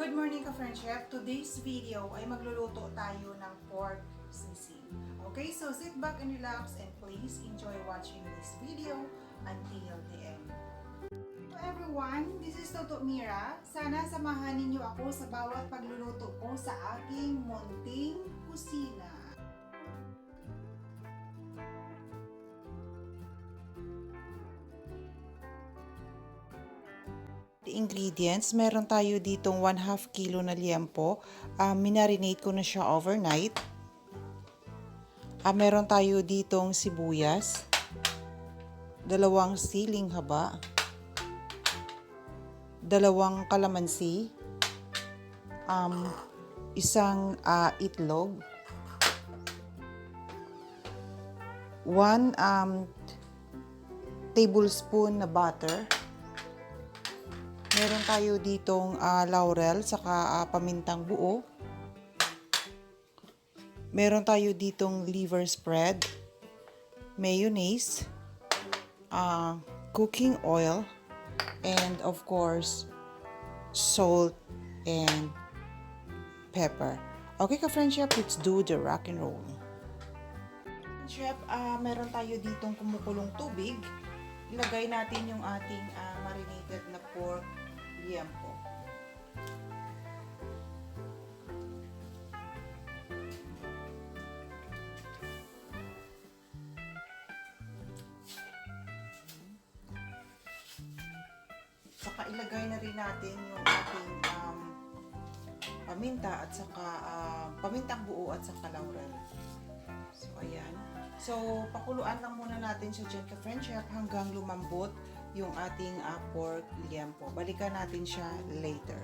Good morning ka-friend chef. Today's video ay magluluto tayo ng pork sisig. Okay, so sit back and relax and please enjoy watching this video until the end. Hello everyone, this is Toto Mira. Sana samahan ninyo ako sa bawat pagluluto ko sa aking munting kusina. Ingredients, meron tayo ditong 1/2 kilo na liempo. Minarinate ko na siya overnight. Meron tayo ditong sibuyas, 2 siling haba, 2 calamansi, 1 itlog, 1 tablespoon na butter. Meron tayo ditong laurel saka pamintang buo. Meron tayo ditong liver spread, mayonnaise, cooking oil, and of course, salt and pepper. Okay ka-friend chef, let's do the rock and roll. Chef, meron tayo ditong kumukulong tubig. Ilagay natin yung ating marinated na pork liempo. Saka ilagay na rin natin yung ating paminta at saka pamintang buo at saka laurel. So ayan. So pakuluan lang muna natin siya dyan ka-friend chef hanggang lumambot yung ating pork liempo. Balikan natin siya later.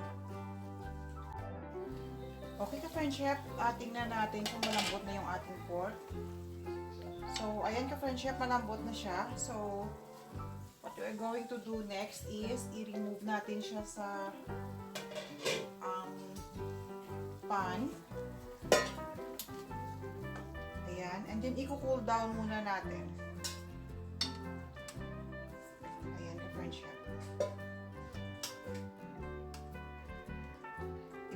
Okay ka-friend chef, tingnan natin kung malambot na yung ating pork. So ayan ka-friend chef, malambot na siya. So what we're going to do next is i-remove natin siya sa pan. Ayan, and then i-cool down muna natin. Ayan ka-friend chef.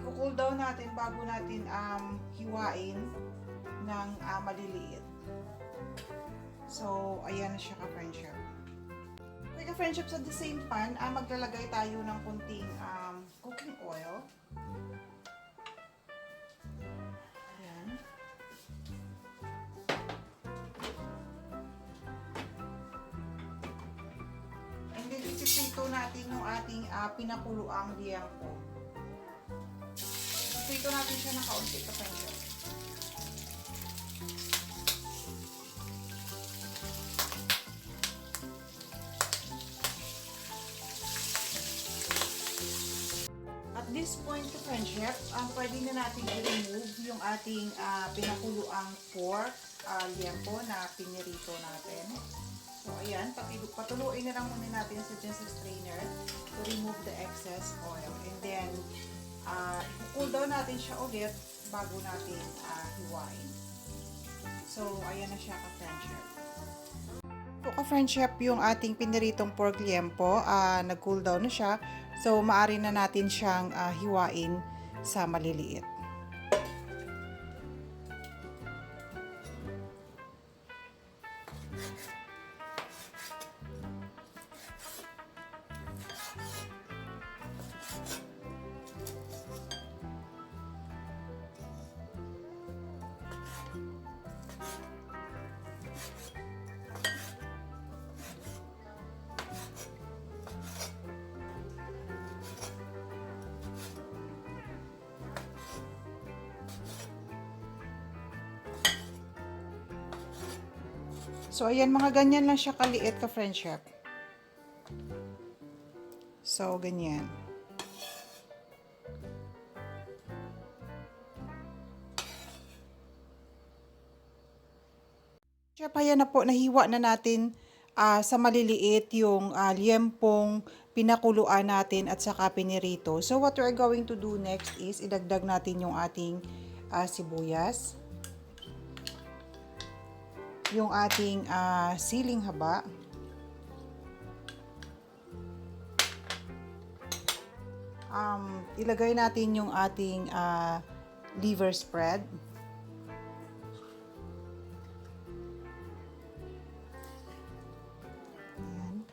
I-cool down natin bago natin hiwain ng maliliit. So ayan na siya ka-friend chef. Okay ka-friend chef, sa the same pan, maglalagay tayo ng kunting cooking oil. Ito natin yung ating pinakuluang liempo. Ito natin siya na kaunti ka-friend chef. At this point ka-friend chef, pwede na natin i-remove yung ating pinakuluang pork liempo na pinirito natin. So, ayan, patuluin na lang muna natin sa strainer to remove the excess oil. And then, i-cool down natin siya ulit bago natin hiwain. So, ayan na siya ka-friend chef. So, ka-friend chef, yung ating piniritong pork liempo, nag-cool down na siya. So, maaari na natin siyang hiwain sa maliliit. So, ayan, mga ganyan lang siya kaliit ka-friend chef. So, ganyan. Chef, ayan na po, nahiwa na natin sa maliliit yung liempong pinakuluan natin at saka pinirito. So, what we're going to do next is idagdag natin yung ating sibuyas. Yung ating siling haba, ilagay natin yung ating liver spread. Ayan.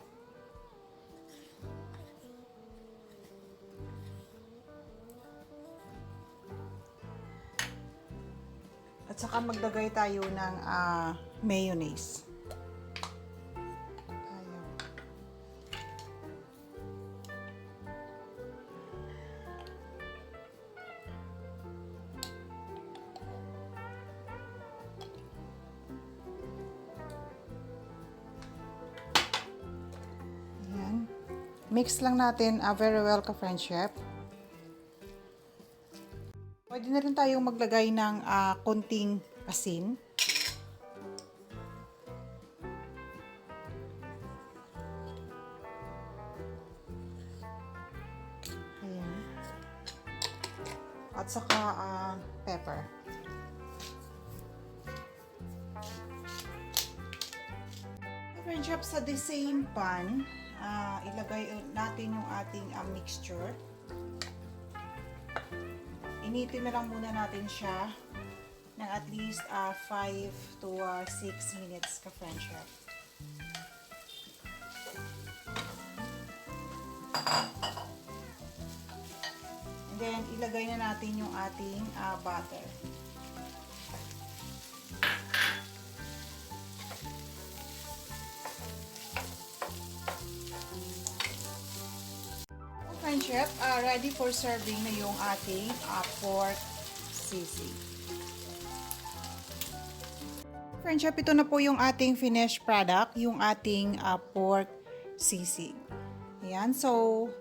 At saka maglagay tayo ng mayonnaise. Mix lang natin very well ka-French chef. Pwede na rin tayong maglagay ng konting asin. Ayan. At saka pepper. French chef, sa the same pan, ilagay natin yung ating mixture. Initin na lang muna natin siya ng at least 5 to 6 minutes ka-French chef. And then, ilagay na natin yung ating butter. French chef, ready for serving na yung ating pork sisig. French chef, ito na po yung ating finished product, yung ating pork sisig. Ayan, so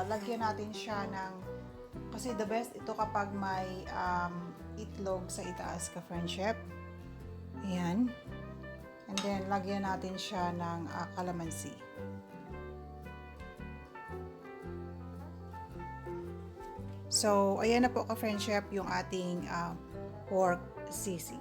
lagyan natin siya ng, kasi the best ito kapag may itlog sa itaas ka, French chef. Ayan. And then, lagyan natin siya ng calamansi. So, ayan na po ka-French chef yung ating pork sisig.